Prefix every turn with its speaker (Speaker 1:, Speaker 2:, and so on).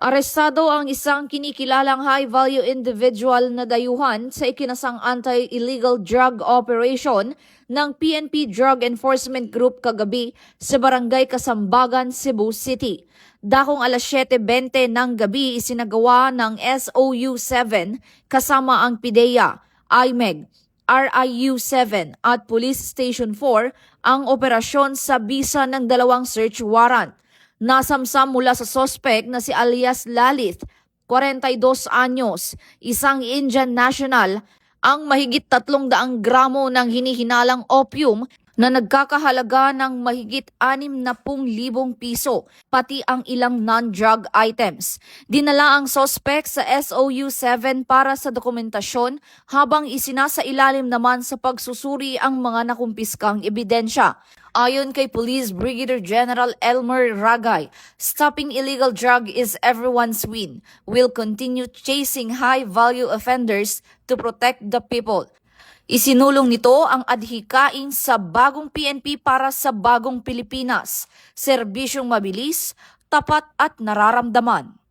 Speaker 1: Arestado ang isang kinikilalang high-value individual na dayuhan sa ikinasang anti-illegal drug operation ng PNP Drug Enforcement Group kagabi sa Barangay Kasambagan, Cebu City. Dakong alas 7:20 ng gabi isinagawa ng SOU-7 kasama ang PIDEA, IMEG, RIU-7 at Police Station 4 ang operasyon sa bisa ng dalawang search warrant. Nasamsam mula sa sospek na si alias Lalith, 42 anyos, isang Indian national, ang mahigit 300 gramo ng hinihinalang opium na nagkakahalaga ng mahigit 60,000 piso, pati ang ilang non-drug items. Dinala ang sospek sa SOU-7 para sa dokumentasyon habang isinasailalim naman sa pagsusuri ang mga nakumpiskang ebidensya. Ayon kay Police Brigadier General Elmer Ragay, stopping illegal drug is everyone's win. We'll continue chasing high-value offenders to protect the people. Isinulong nito ang adhikain sa bagong PNP para sa bagong Pilipinas, serbisyong mabilis, tapat at nararamdaman.